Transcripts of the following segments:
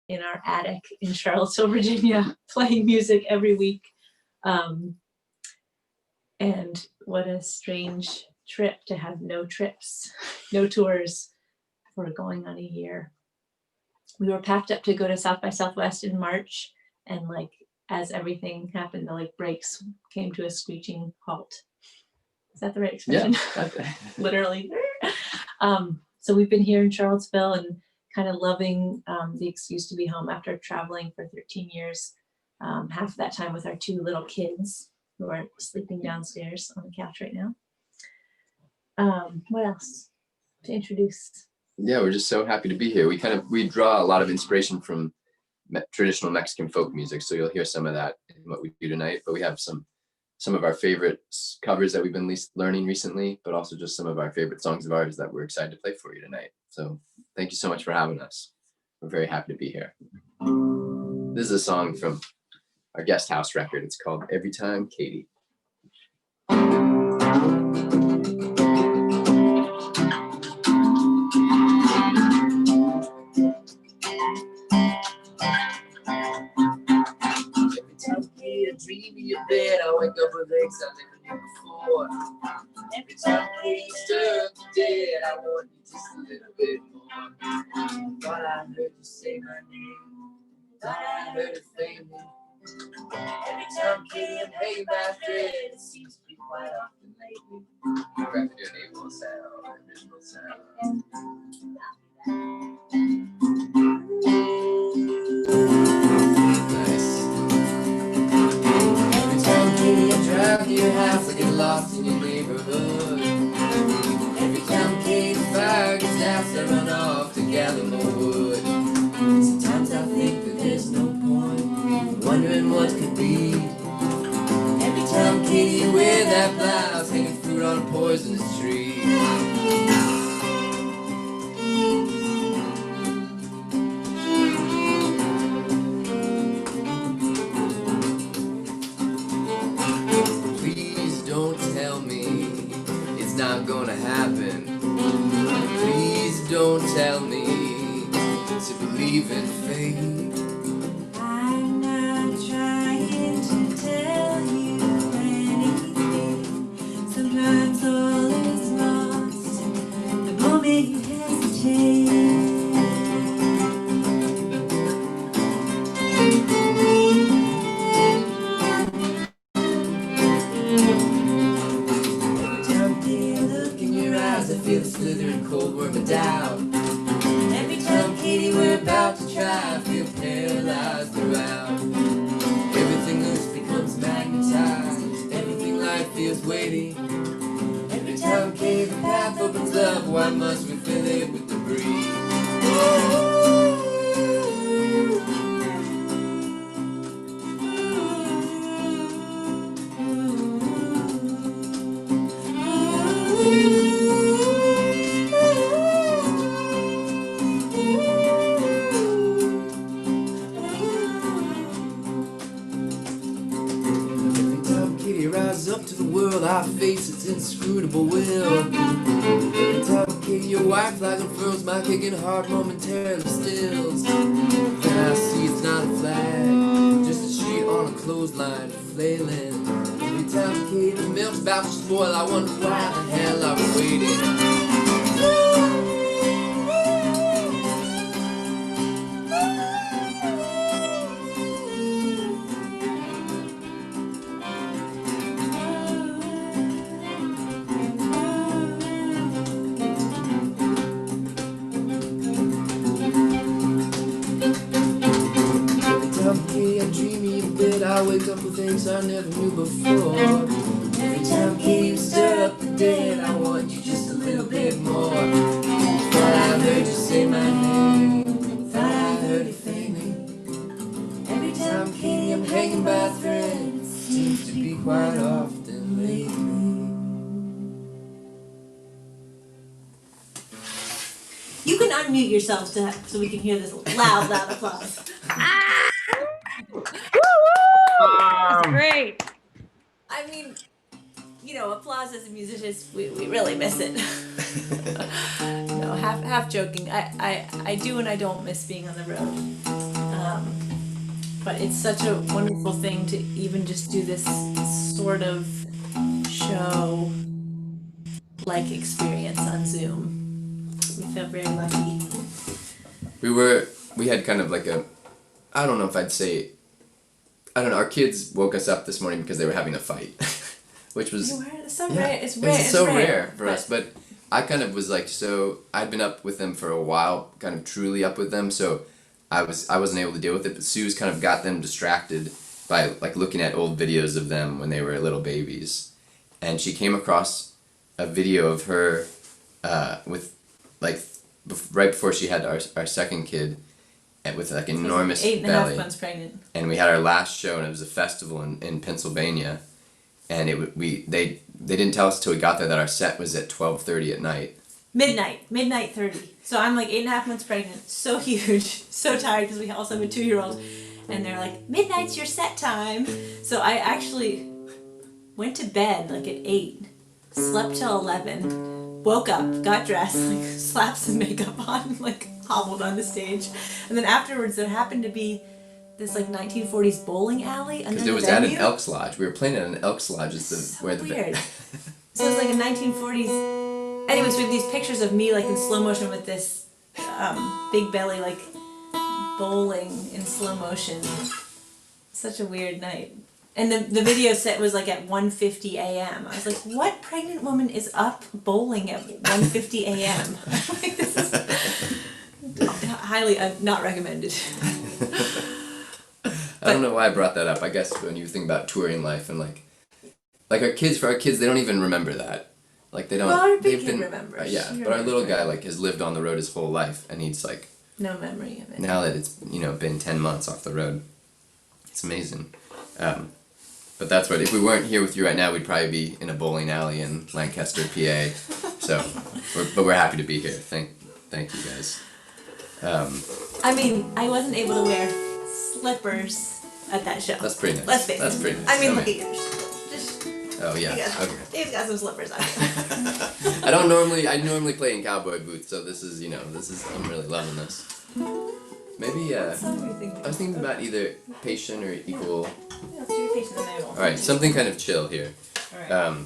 in our attic in Charlottesville, Virginia, playing music every week. And what a strange trip to have no trips, no tours for going on a year. We were packed up to go to South by Southwest in March, and like as everything happened, the like brakes came to a screeching halt. Is that the right expression? Yeah. Literally. So we've been here in Charlottesville and kind of loving the excuse to be home after traveling for 13 years, half of that time with our 2 little kids who are sleeping downstairs on the couch right now. What else to introduce? Yeah, we're just so happy to be here. We draw a lot of inspiration from traditional Mexican folk music, so you'll hear some of that in what we do tonight. But we have some of our favorite covers that we've been learning recently, but also just some of our favorite songs of ours that we're excited to play for you tonight. So thank you so much for having us. We're very happy to be here. This is a song from our guest house record. It's called Every Time Katie. I dream in your bed, I wake up with legs I never knew before. Every time we stir up the dead, I want you just a little bit more. Thought I heard you say my name, thought I heard it faintly. Every time Katie, I'm hanging by a thread, it seems to be quite often lately. We're going to do an able sound, original sound. Nice. Drive to your house, I get lost in your neighborhood. Every time Kate's fire gets out, I run off to gather more wood. Sometimes I think that there's no point wondering what could be. Every time Katie, you wear that blouse, hanging fruit on a poisonous tree. Not gonna happen. Please don't tell me to believe in fate. I'm not trying to tell you anything. Sometimes all is lost the moment you hesitate. I feel the slithering cold worm of doubt. Every time, Katie, we're about to try, I feel paralyzed throughout. Everything loose becomes magnetized. Everything life feels weighty. Every time, Katie, the path opens up, why must we fill it with debris? Up to the world, I face its inscrutable will. Every time, Katie, your white flag unfurls, my kicking heart momentarily stills. Then I see it's not a flag, just a sheet on a clothesline flailing. Every time, Katie, the milk's about to spoil, I wonder why the hell I was waiting. I wake up with things I never knew before. Every time Katie, you stir up the dead, I want you just a little bit more. Thought I heard you say my name, thought I heard it faintly. Every time, Katie, I'm hanging by a thread, seems to be quite often lately. You can unmute yourselves so we can hear this loud applause. That's great. I mean, you know, applause as a musician, we really miss it. No, half joking. I do and I don't miss being on the road. But it's such a wonderful thing to even just do this sort of show like experience on Zoom. We feel very lucky. We had kind of like I don't know if I'd say, I don't know, our kids woke us up this morning because they were having a fight, which was, It's so yeah, rare. It's rare. it's so rare for us, but I kind of was like, so I'd been up with them for a while, kind of truly up with them, so I wasn't able to deal with it, but Sue's kind of got them distracted by like looking at old videos of them when they were little babies, and she came across a video of her with like right before she had our second kid, and with like enormous Eight and a belly, half months pregnant. and we had our last show, and it was a festival in Pennsylvania, and they didn't tell us till we got there that our set was at 12:30 at night. Midnight 30. So I'm like 8.5 months pregnant, so huge, so tired because we also have a 2-year-old, and they're like, midnight's your set time. So I actually went to bed like at 8, slept till 11, woke up, got dressed, like slapped some makeup on, like hobbled on the stage, and then afterwards there happened to be this like 1940s bowling alley under Because the it was venue. at an Elks Lodge. We were playing at an Elks Lodge. So Where weird. So it was like a 1940s. Anyways, we have these pictures of me like in slow motion with this big belly like bowling in slow motion. Such a weird night. And the video set was like at 1:50 a.m. I was like, what pregnant woman is up bowling at 1:50 a.m.? Like, this is highly not recommended. I don't know why I brought that up. I guess when you think about touring life and like for our kids, they don't even remember that. Like they don't. Well, our big they've kid been, remembers. yeah, She but our little remembers guy right. like has lived on the road his whole life, and he's like, No memory of it. now that it's been 10 months off the road, it's amazing. But that's what, if we weren't here with you right now, we'd probably be in a bowling alley in Lancaster, PA. So, we're happy to be here. Thank you guys. I mean, I wasn't able to wear slippers at that show. That's pretty nice. Let's face it. That's pretty nice. I mean, I look mean- at yours. Just, Oh yeah. Okay. Dave's got some slippers on. I normally play in cowboy boots, so this is I'm really loving this. Maybe I was thinking about either patient or equal. Let's do your patient in the middle. All right, something kind of chill here. All right.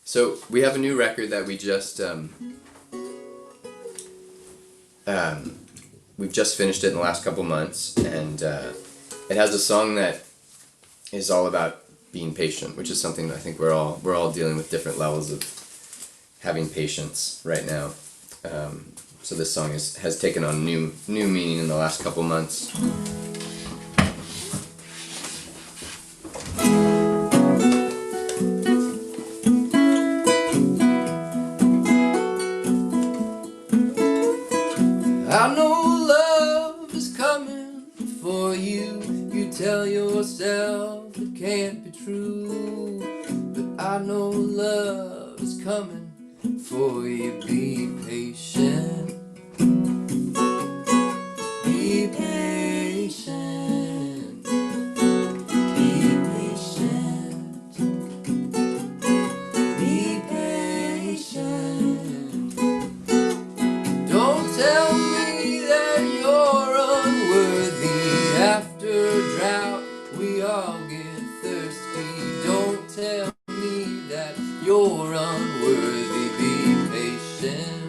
So we have a new record that we just we've just finished it in the last couple months, and it has a song that is all about being patient, which is something I think we're all dealing with different levels of having patience right now. So this song has taken on new meaning in the last couple months. I know love is coming for you. You tell yourself it can't be true, but I know love is coming for you. Be patient. Be patient. Be patient. Be patient. Don't tell me that you're unworthy. After a drought, we all get thirsty. Don't tell me that you're unworthy. Be patient.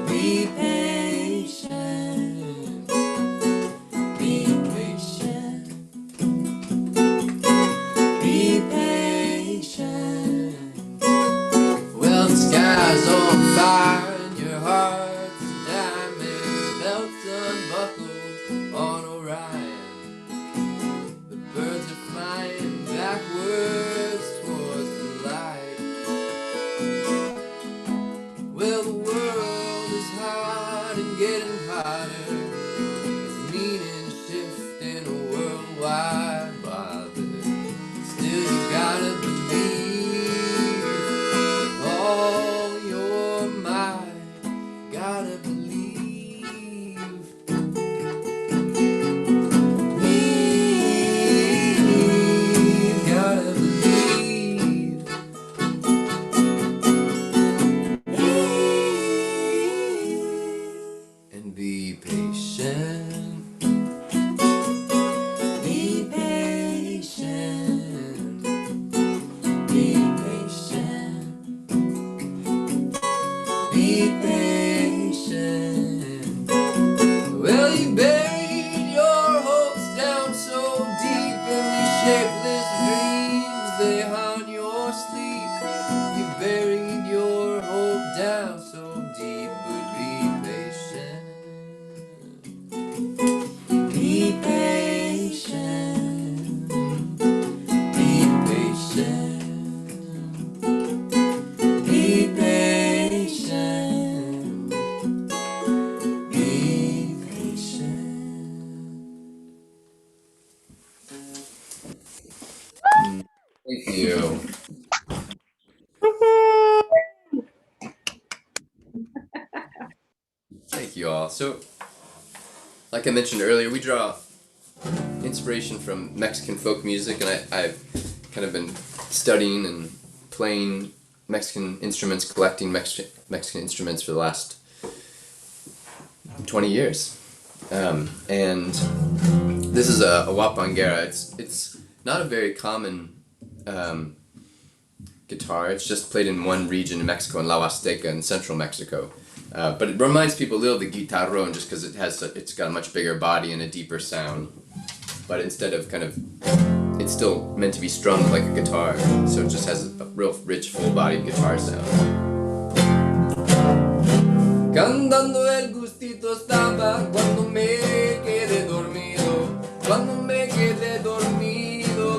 Be patient. Be patient. Be patient. Well, the sky's on fire and your heart's a diamond. Belts unbuckled on Orion. The birds are flying backwards towards the light. Well, the world is hot and getting hotter. The meaning shifting worldwide bother. Still you gotta believe all your might. Gotta believe. Believe. Gotta believe. And be patient. Thank you. Thank you all. So, like I mentioned earlier, we draw inspiration from Mexican folk music, and I've kind of been studying and playing Mexican instruments, collecting Mexican instruments for the last 20 years. And this is a huapanguera. It's not a very common guitar. It's just played in one region in Mexico, in La Huasteca in central Mexico. But it reminds people a little of the guitarrón just because it's got a much bigger body and a deeper sound. But instead of it's still meant to be strummed like a guitar, so it just has a real rich, full-bodied guitar sound. Cantando el gustito estaba cuando me quedé dormido,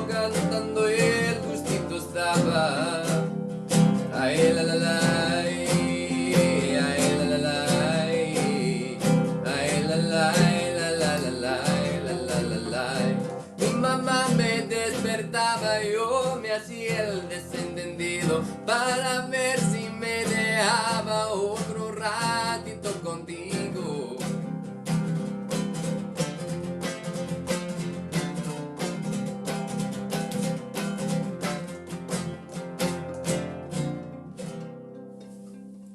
cantando el gustito estaba. Ay la la la. Yo me hacía el desentendido para ver si me dejaba otro ratito contigo.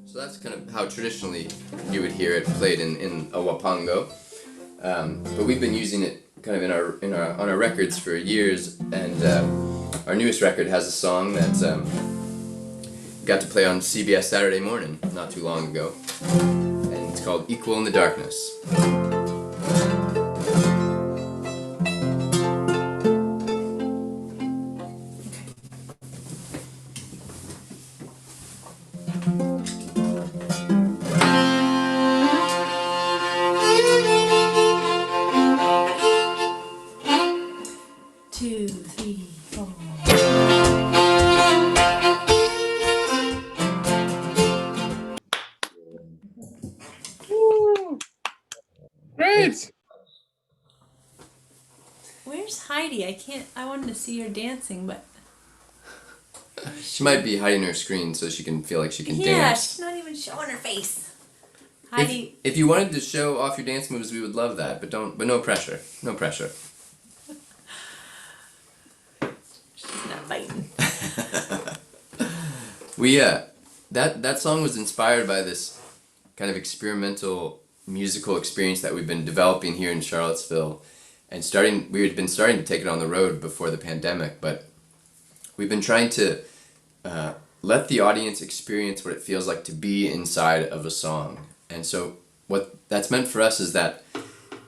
So that's kind of how traditionally you would hear it played in a huapango. But we've been using it kind of on our records for years, and our newest record has a song that got to play on CBS Saturday Morning not too long ago, and it's called Equal in the Darkness. Great. Where's Heidi? I wanted to see her dancing, but She might be hiding her screen so she can feel like she can yeah, dance. she's not even showing her face. Heidi, If you wanted to show off your dance moves, we would love that, but no pressure. No pressure. she's not biting. That song was inspired by this kind of experimental musical experience that we've been developing here in Charlottesville, and we had been starting to take it on the road before the pandemic, but we've been trying to let the audience experience what it feels like to be inside of a song. And so what that's meant for us is that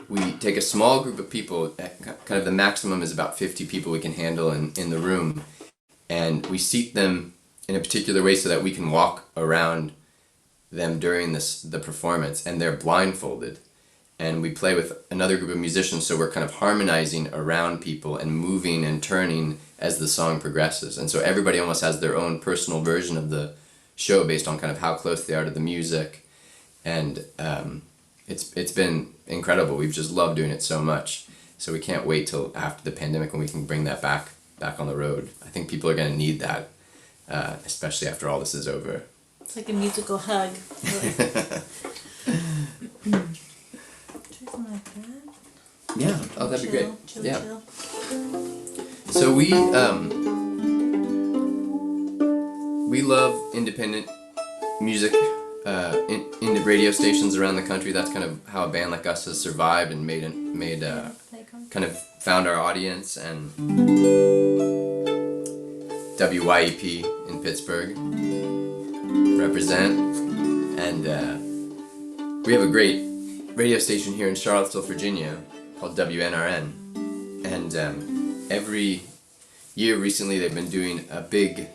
we take a small group of people, kind of the maximum is about 50 people we can handle in the room, and we seat them in a particular way so that we can walk around them during the performance, and they're blindfolded. And we play with another group of musicians, so we're kind of harmonizing around people and moving and turning as the song progresses. And so everybody almost has their own personal version of the show based on kind of how close they are to the music. And it's been incredible. We've just loved doing it so much. So we can't wait till after the pandemic when we can bring that back on the road. I think people are going to need that, especially after all this is over. It's like a musical hug. Something like that. Yeah. Oh, that'd be great. Chill, Yeah. chill. So we love independent music, indie radio stations around the country. That's kind of how a band like us has survived and kind of found our audience. And WYEP in Pittsburgh represent, and we have a great radio station here in Charlottesville, Virginia called WNRN, and every year recently they've been doing a big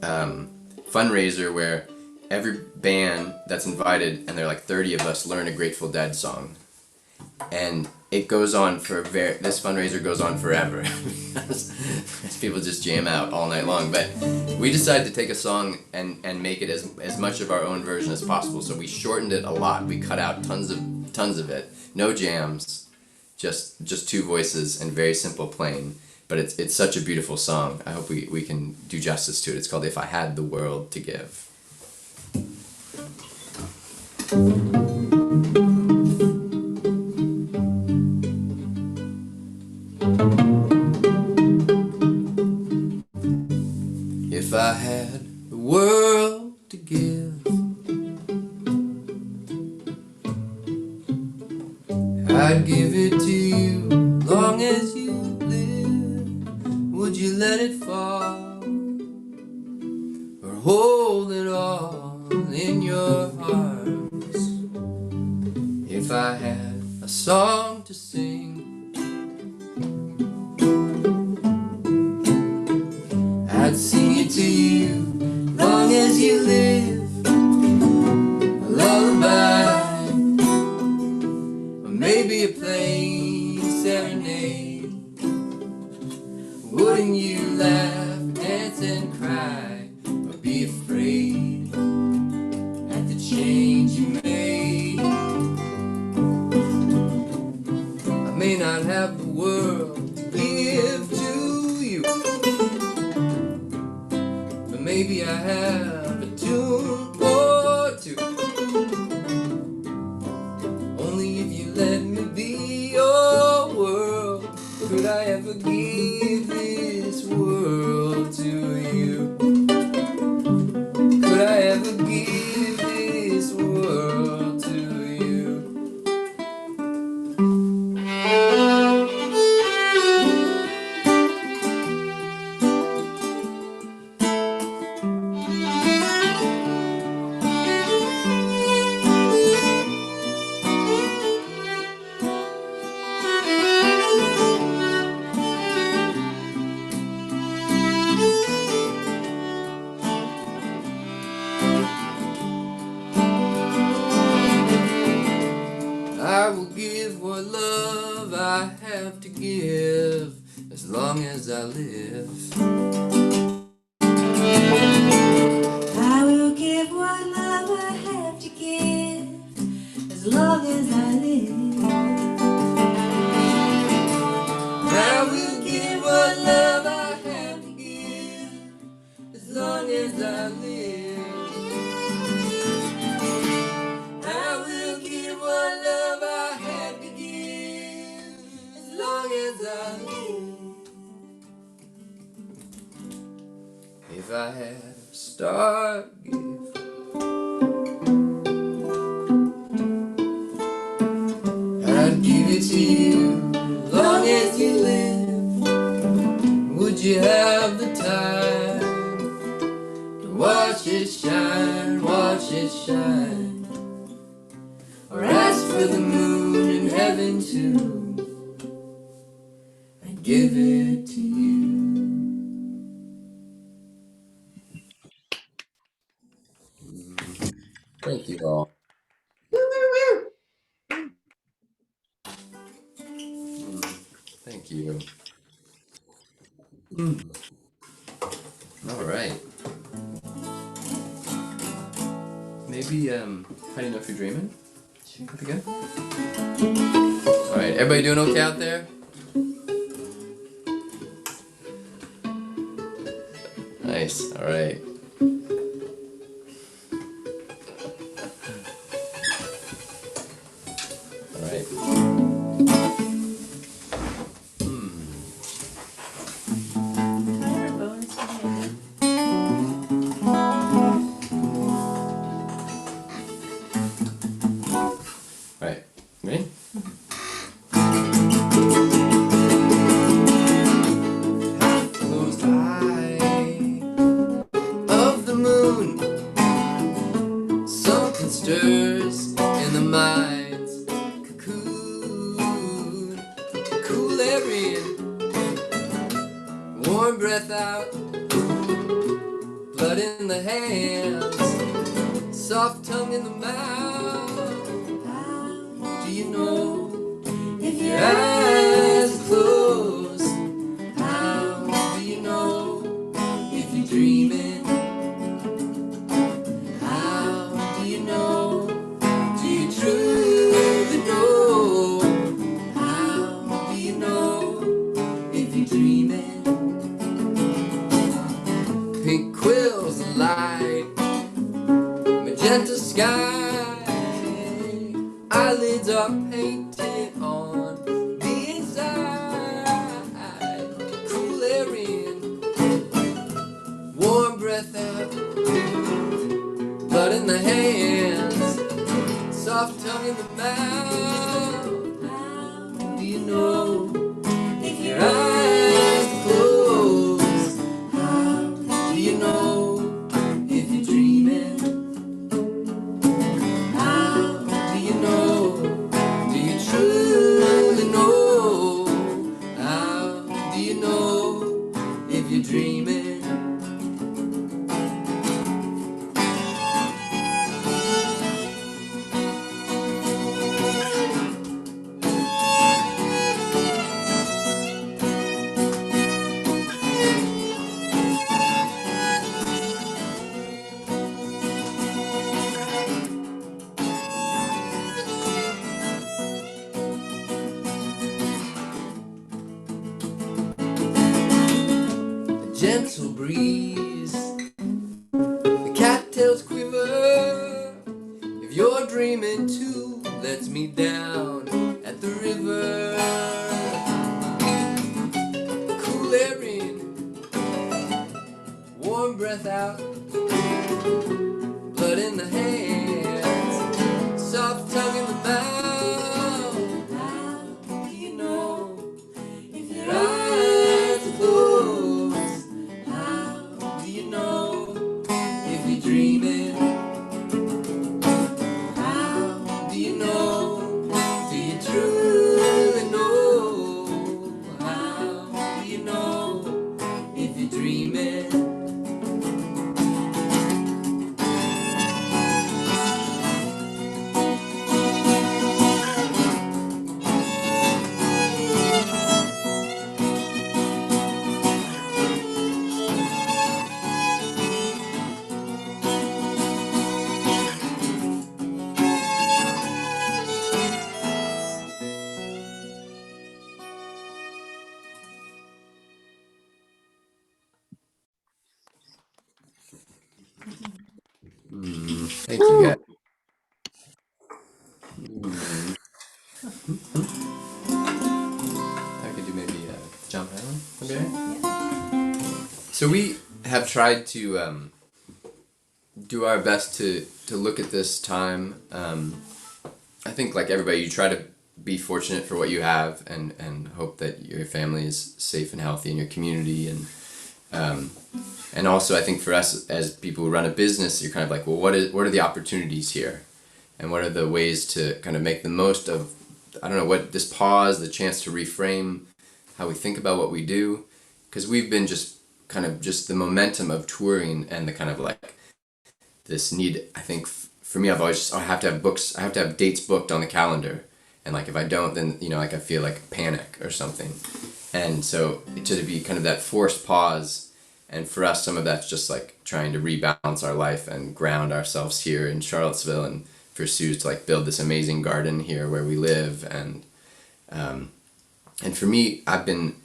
fundraiser where every band that's invited, and there are like 30 of us, learn a Grateful Dead song, and it goes on this fundraiser goes on forever. As people just jam out all night long. But we decided to take a song and make it as much of our own version as possible. So we shortened it a lot. We cut out tons of it. No jams, just two voices and very simple playing. but it's such a beautiful song. I hope we can do justice to it. It's called If I Had the World to Give. If I had the world to give, I'd give it to you long as you live. Would you let it fall or hold it all in your arms? If I had a song to sing, I'd sing it to you long as you live. A lullaby, or maybe a plain serenade. Wouldn't you laugh, dance and cry, or be afraid at the change you made? I may not have the world to give to you, but maybe I have a tune or two. Only if you let me be your world could I ever give this world to you. Could I ever give this world to you? I will give what love I have to give as long as I live. I will give what love I have to give as long as I live. I will give what love I have to give as long as I live. I will give what love I have to give as long as I live. If I had a star to give, I'd give it to you long as you live. Would you have the time to watch it shine, watch it shine? Or ask for the moon in heaven too? I'd give it to you. Thank you all. Thank you. All right. Maybe, how do you know if you're dreaming? Sure. Pretty good? All right, everybody doing okay out there? Nice, all right. All right. Right, ready? Closed eye of the moon, something stirs in the mind's cocoon. Cool air in, warm breath out, blood in the hands, soft tongue in the mouth. Do you know if your eyes are closed? How do you know if you're dreaming? How do you know? Do you truly know? How do you know if you're dreaming? melting on the inside. Cool air in, warm breath out, blood in the hands, soft tongue in the mouth. How do you know if your eyes are closed? How do you know if you're dreaming? How do you know? Do you truly know? How do you know if you're dreaming? Gentle breeze, the cattails quiver. If you're dreaming too, let's meet down at the river. Cool air in, warm breath out, blood in the hands, soft tongue in the mouth. How do you know if your eyes are closed? How do you know if you're dreaming? How do you know? Do you truly know? How do you know if you're dreaming? Thank you, guys. I could do maybe John Highland. Okay. So we have tried to do our best to look at this time. I think, like everybody, you try to be fortunate for what you have and hope that your family is safe and healthy in your community, and also I think for us as people who run a business, you're kind of like, well, what are the opportunities here, and what are the ways to kind of make the most of, I don't know, what this pause, the chance to reframe how we think about what we do, because we've been just the momentum of touring and the kind of like this need. I think for me, I've always just, I have to have books, I have to have dates booked on the calendar, and like if I don't, then like I feel like panic or something, and so to be kind of that forced pause. And for us, some of that's just like trying to rebalance our life and ground ourselves here in Charlottesville, and for Sue's to like build this amazing garden here where we live. And for me, I've been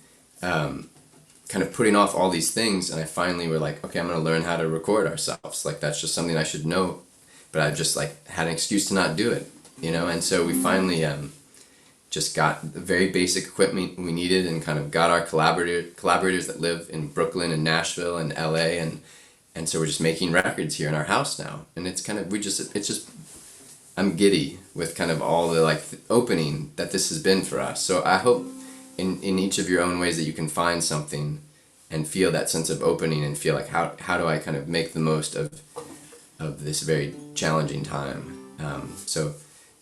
kind of putting off all these things, and I finally were like, okay, I'm going to learn how to record ourselves. Like that's just something I should know, but I've just like had an excuse to not do it, and so we finally just got the very basic equipment we needed, and kind of got our collaborators that live in Brooklyn and Nashville and LA, and so we're just making records here in our house now. And it's kind of, I'm giddy with kind of all the like opening that this has been for us. So I hope in each of your own ways that you can find something and feel that sense of opening, and feel like how do I kind of make the most of this very challenging time. So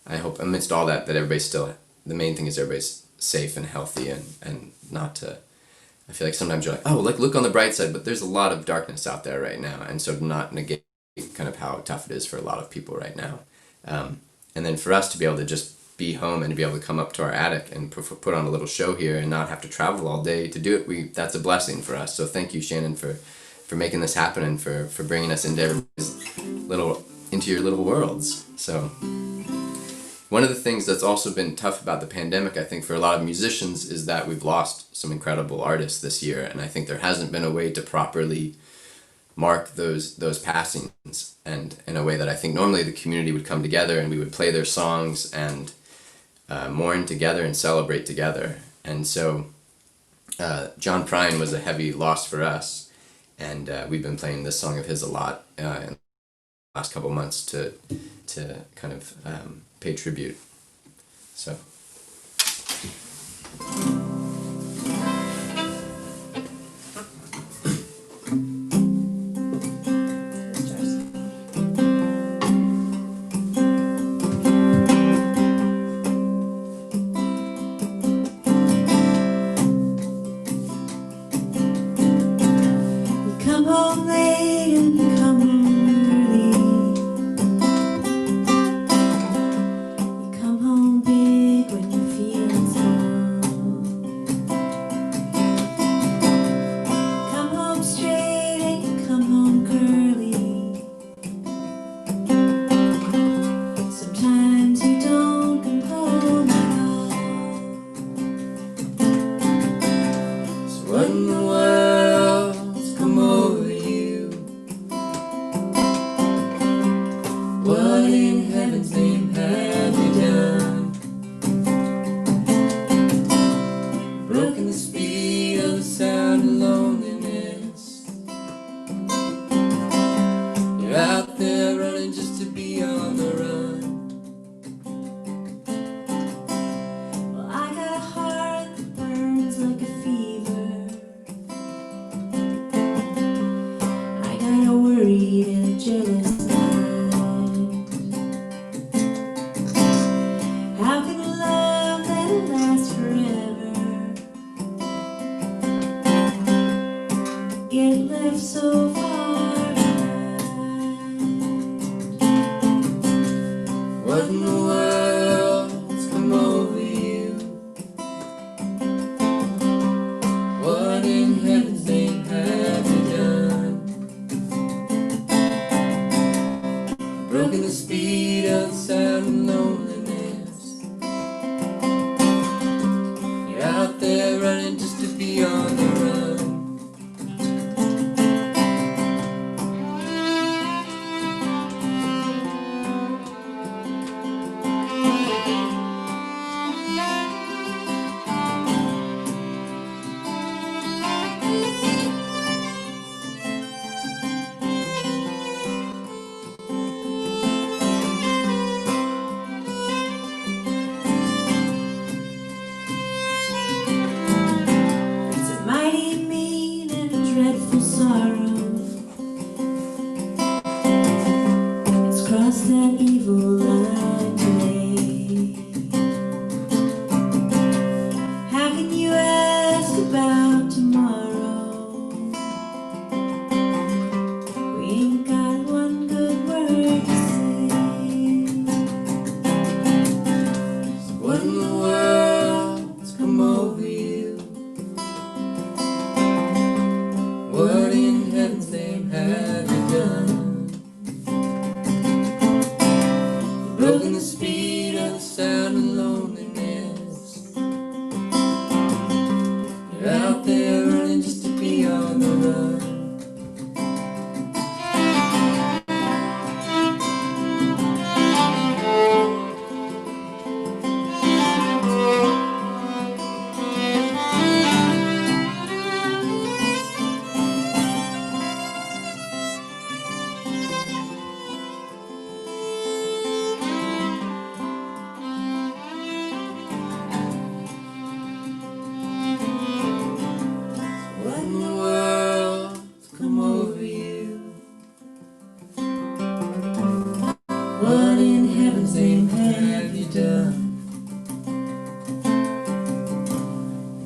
I hope amidst all that everybody's still, the main thing is everybody's safe and healthy, and not to, I feel like sometimes you're like, oh, like look on the bright side, but there's a lot of darkness out there right now, and so not negate kind of how tough it is for a lot of people right now. And then for us to be able to just be home and to be able to come up to our attic and put on a little show here and not have to travel all day to do it, that's a blessing for us. So thank you, Shannon, for making this happen, and for bringing us into your little worlds. So one of the things that's also been tough about the pandemic, I think, for a lot of musicians, is that we've lost some incredible artists this year, and I think there hasn't been a way to properly mark those passings, and in a way that I think normally the community would come together and we would play their songs, and mourn together and celebrate together. And so John Prine was a heavy loss for us, and we've been playing this song of his a lot in the last couple months to kind of pay tribute. So.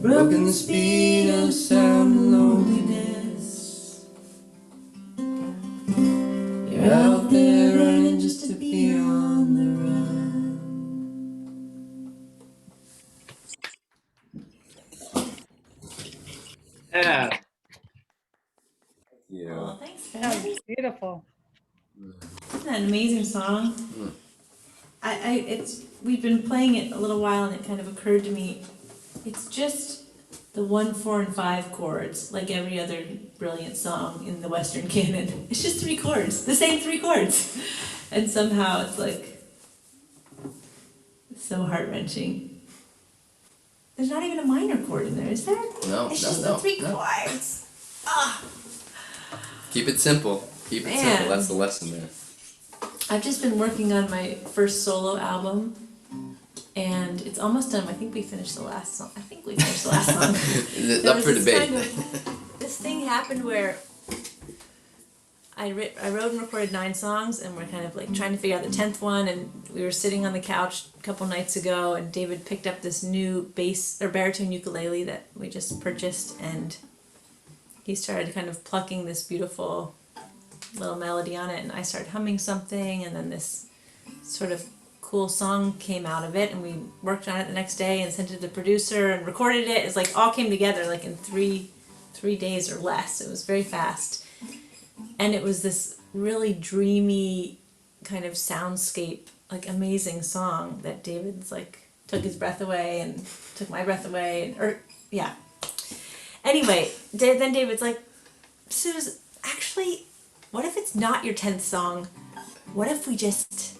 Broken the speed of sound and loneliness. You're out there running just to be on the run. Yeah. Yeah. Well, thanks, That guys. was beautiful. Isn't that an amazing song? We've been playing it a little while and it kind of occurred to me, it's just the 1, 4, and 5 chords, like every other brilliant song in the Western canon. It's just 3 chords, the same 3 chords. And somehow it's like So heart-wrenching. There's not even a minor chord in there, is there? It's just the three chords. Ah. Keep it simple. Keep it simple. Man. That's the lesson there. I've just been working on my first solo album, and it's almost done. I think we finished the last song. It's There up was for this debate. this thing happened where I wrote and recorded 9 songs, and we're kind of like trying to figure out the 10th one. And we were sitting on the couch a couple nights ago, and David picked up this new bass or baritone ukulele that we just purchased, and he started kind of plucking this beautiful little melody on it, and I started humming something, and then this sort of cool song came out of it, and we worked on it the next day and sent it to the producer and recorded it. It's like all came together like in three days or less. It was very fast, and it was this really dreamy kind of soundscape, like amazing song that David's like took his breath away and took my breath away, yeah. Anyway, then David's like, Suze, actually, what if it's not your 10th song? What if we just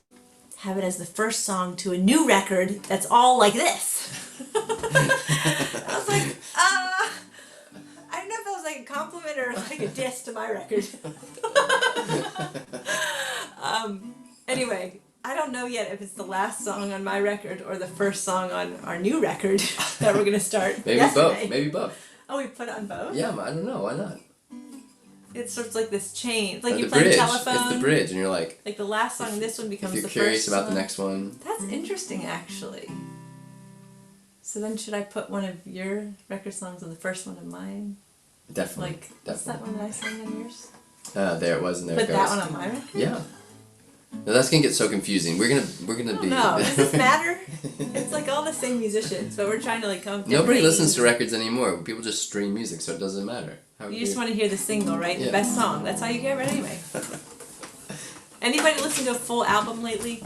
have it as the first song to a new record that's all like this? I was like, I don't know if that was like a compliment or like a diss to my record. Anyway, I don't know yet if it's the last song on my record or the first song on our new record that we're gonna start. Maybe yesterday. both. Maybe both. Oh, we put it on both? Yeah, I don't know. Why not? It's sort of like this chain. It's like Or you the play bridge. telephone. It's the bridge, and you're like, Like the last song in this one becomes if the you're first curious about song. the next one. That's interesting, actually. So then should I put one of your record songs on the first one of mine? Definitely. Like, what's that one that I sang on yours? There it was, and there Put it goes. that one on my record? Yeah. No, that's gonna get so confusing. We're gonna be. No, does this matter? It's like all the same musicians, but we're trying to like come up with Nobody different listens to names. records anymore. People just stream music, so it doesn't matter. You just want to hear the single, right? The Yeah. best song. That's how you get it anyway. Anybody listen to a full album lately?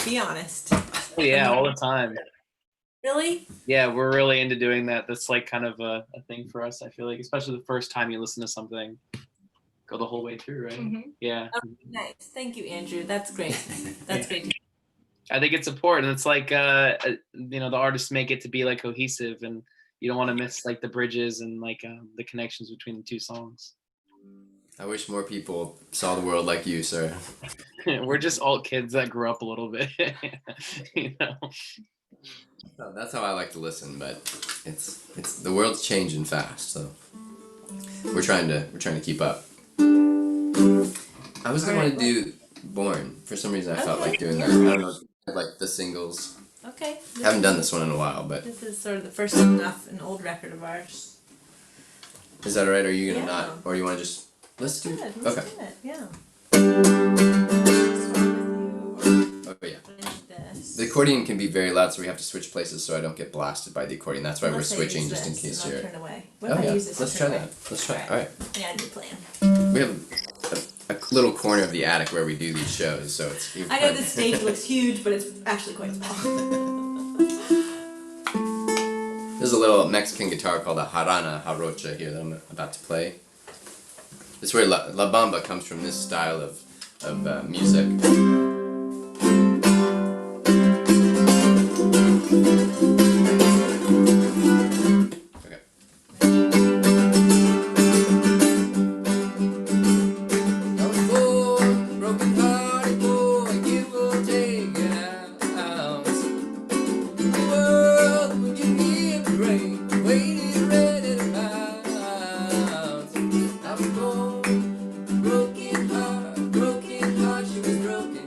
Be honest. Oh, yeah, all the time. Really? Yeah, we're really into doing that. That's like kind of a thing for us, I feel like, especially the first time you listen to something. Go the whole way through, right? Mhm. Yeah. Oh, nice. Thank you, Andrew. That's great. That's great. I think it's important. It's like, the artists make it to be like cohesive, and you don't want to miss like the bridges and like the connections between the two songs. I wish more people saw the world like you, sir. We're just all kids that grew up a little bit, you know. No, that's how I like to listen, but it's the world's changing fast, so we're trying to keep up. I was gonna want to do Born. For some reason, I felt like doing that. I don't know, like the singles. Okay. I haven't done this one in a while, but This is sort of the first song off an old record of ours. is that all right? Or are you gonna Yeah. not? Or you want to just let's do? Good. Let's Okay. do it. Yeah. Oh yeah. This. The accordion can be very loud, so we have to switch places so I don't get blasted by the accordion. That's why Unless we're I switching use just in this, case and I'll you're. turn away. What Oh if I yeah. use this? Let's and try turn that. away? Let's try. Alright. All right. Yeah, new plan. We have a little corner of the attic where we do these shows, so it's. I know the stage looks huge, but it's actually quite small. There's a little Mexican guitar called a jarana jarocha here that I'm about to play. It's where La Bamba comes from, this style of music. Okay. I was born, broken-hearted boy, give or take an ounce. The world would give me a break, waited ready to pounce. I was born, broken heart, she was broken.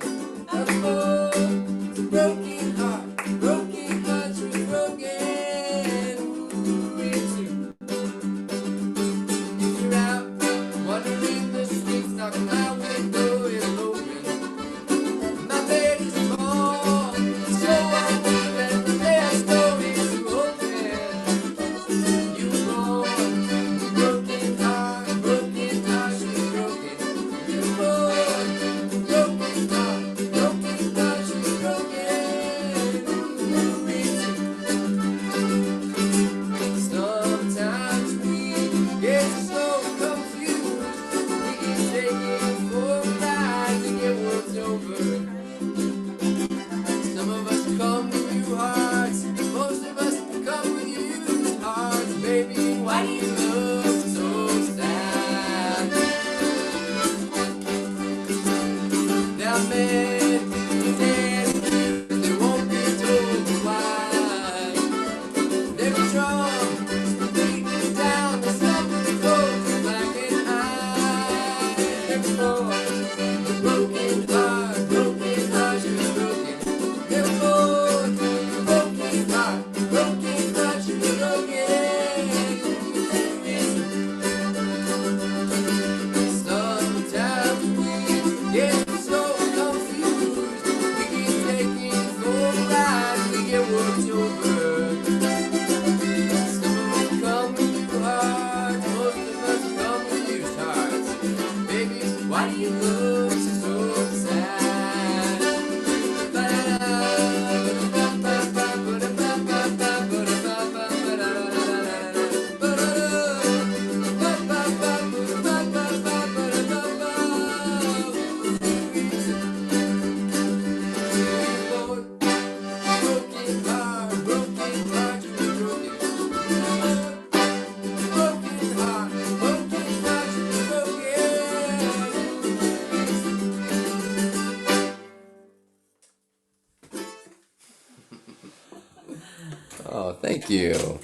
Oh, thank you.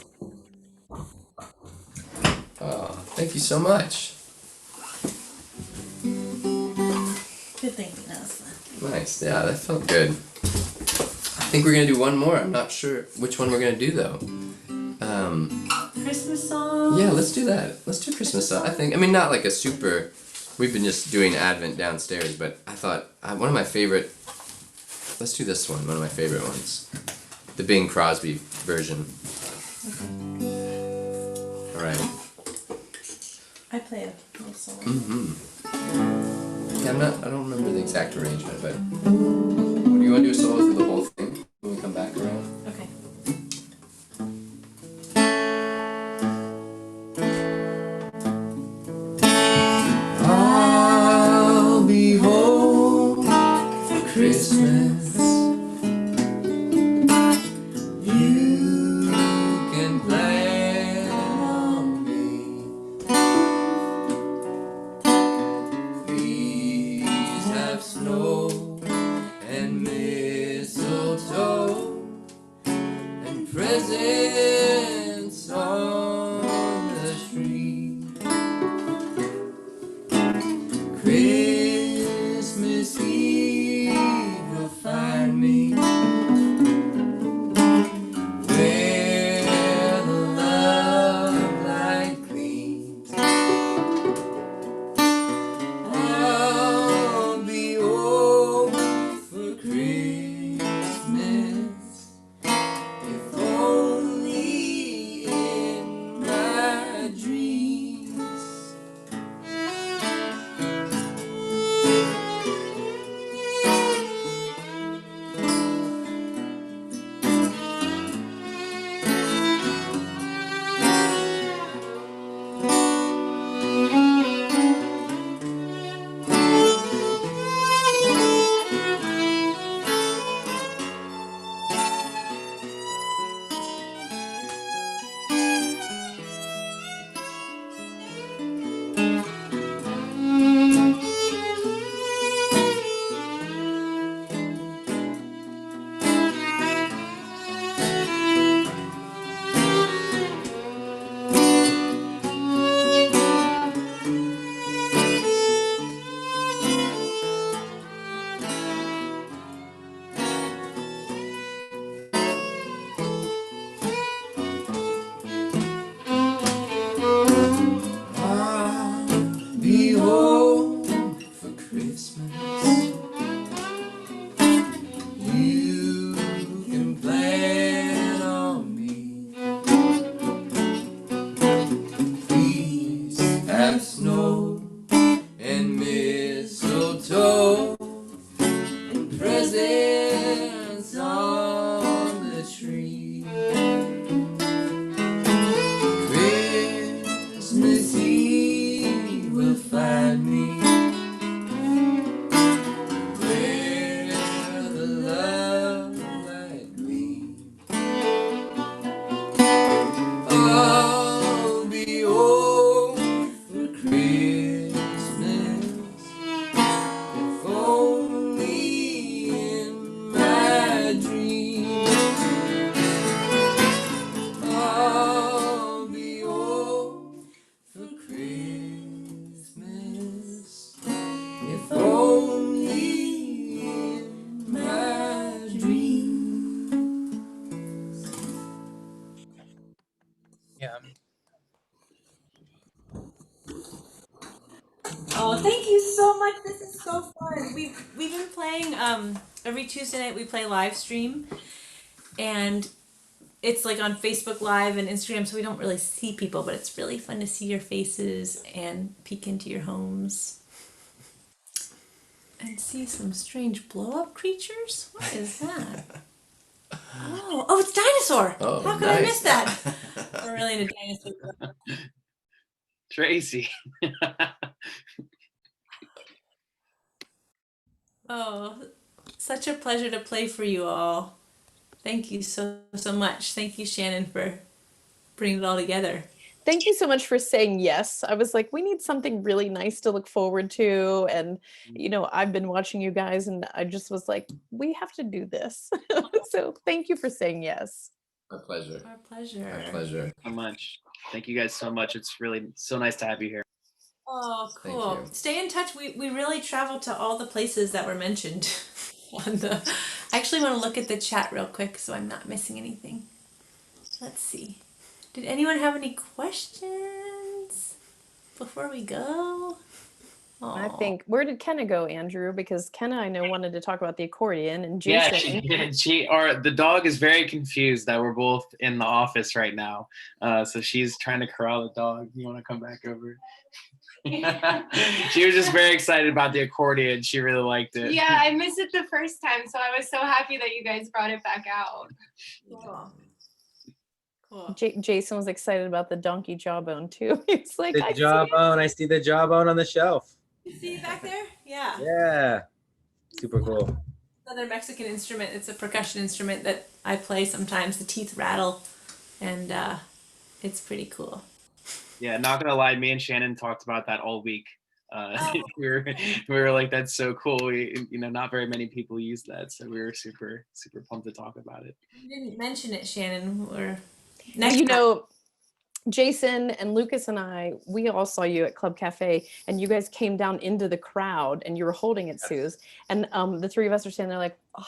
Oh, thank you so much. Good thinking, that was fun. Nice. Yeah, that felt good. I think we're gonna do one more. I'm not sure which one we're gonna do though. Christmas song. Yeah, let's do that. Let's do Christmas song. I mean, not like a super. We've been just doing Advent downstairs, but I thought one of my favorite. Let's do this one. One of my favorite ones, the Bing Crosby version. All right. I play a little solo. Yeah, I don't remember the exact arrangement, but do you want to do a solo through the whole thing when we come back around? Okay. I'll be home for Christmas. You can plan on me. Please have snow and mistletoe and presents on the tree. Christmas Eve will find me where the love light gleams. I'll be home for Christmas, if only in my dreams. I'll be home for Christmas. You can plan on me. Please have snow and mistletoe and presents on the tree. Christmas Eve will find me where the love light gleams. I'll be home for Christmas, if only in my dreams. I'll be home for Christmas, if only in my dreams. Yeah. Oh, thank you so much. This is so fun. We've been playing every Tuesday night we play live stream, and it's like on Facebook Live and Instagram, so we don't really see people, but it's really fun to see your faces and peek into your homes and see some strange blow up creatures. What is that? Oh, it's dinosaur. Oh, How could I miss nice. that? We're really into dinosaurs. Tracy. Oh, such a pleasure to play for you all. Thank you so much. Thank you, Shannon, for bringing it all together. Thank you so much for saying yes. I was like, we need something really nice to look forward to. And, I've been watching you guys and I just was like, we have to do this. So thank you for saying yes. Our pleasure. Our pleasure. Our pleasure. So much. Thank you guys so much. It's really so nice to have you here. Oh, Thank cool. you. Stay in touch. We really travel to all the places that were mentioned on the. I actually want to look at the chat real quick so I'm not missing anything. Let's see. Did anyone have any questions before we go? I Aw. think, where did Kenna go, Andrew? Because Kenna, I know, wanted to talk about the accordion, and Yeah, Jason. she did. The dog is very confused that we're both in the office right now. So she's trying to corral the dog. You want to come back over? She was just very excited about the accordion. She really liked it. Yeah, I missed it the first time, so I was so happy that you guys brought it back out. Cool. Cool. Jason was excited about the donkey jawbone too. He's like, The I see it. jawbone. I see the jawbone on the shelf. You see it back there? Yeah. Yeah. Super cool. Another Mexican instrument. It's a percussion instrument that I play sometimes. The teeth rattle, and it's pretty cool. Yeah, not gonna lie, me and Shannon talked about that all week. We were like, that's so cool. Not very many people use that, so we were super pumped to talk about it. You didn't mention it, Shannon. Or Well, you know, Jason and Lucas and I, we all saw you at Club Cafe, and you guys came down into the crowd, and you were holding it, Suze. And the three of us are standing there like, oh,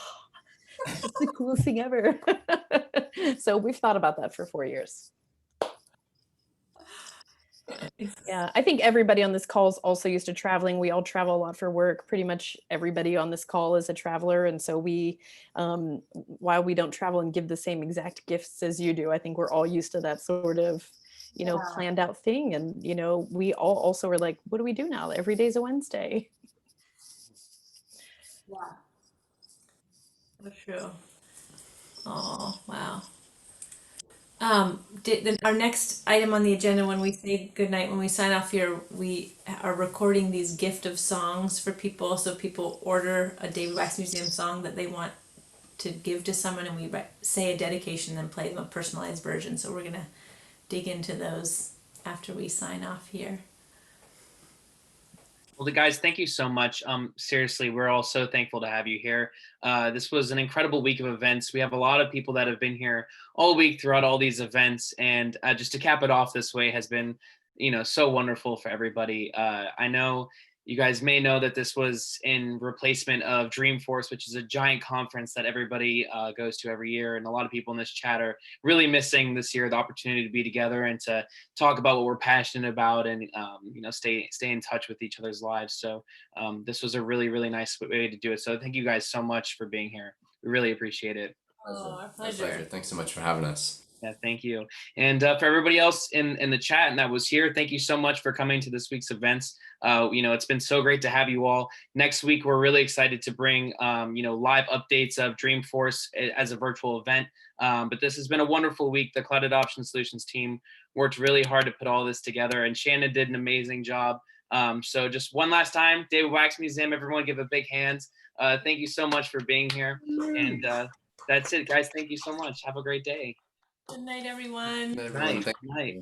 it's the coolest thing ever. So we've thought about that for 4 years. Yeah, I think everybody on this call is also used to traveling. We all travel a lot for work. Pretty much everybody on this call is a traveler. And so we, while we don't travel and give the same exact gifts as you do, I think we're all used to that sort of, planned out thing. And, we all also were like, what do we do now? Every day's a Wednesday. Yeah. That's true. Oh, wow. Our next item on the agenda when we say goodnight, when we sign off here, we are recording these gift of songs for people. So people order a David Wax Museum song that they want to give to someone, and we say a dedication, then play them a personalized version. So we're gonna dig into those after we sign off here. Well, guys, thank you so much. Seriously, we're all so thankful to have you here. This was an incredible week of events. We have a lot of people that have been here all week throughout all these events. And just to cap it off this way has been, so wonderful for everybody. I know you guys may know that this was in replacement of Dreamforce, which is a giant conference that everybody goes to every year. And a lot of people in this chat are really missing this year the opportunity to be together and to talk about what we're passionate about and, stay in touch with each other's lives. So this was a really, really nice way to do it. So thank you guys so much for being here. We really appreciate it. Oh, our Our pleasure. pleasure. Thanks so much for having us. Yeah, thank you. And for everybody else in the chat and that was here, thank you so much for coming to this week's events. It's been so great to have you all. Next week, we're really excited to bring, live updates of Dreamforce as a virtual event. But this has been a wonderful week. The Cloud Adoption Solutions team worked really hard to put all this together, and Shannon did an amazing job. So just one last time, David Wax Museum, everyone give a big hand. Thank you so much for being here. And that's it, guys. Thank you so much. Have a great day. Good night, everyone. Everyone, Night. thank Night.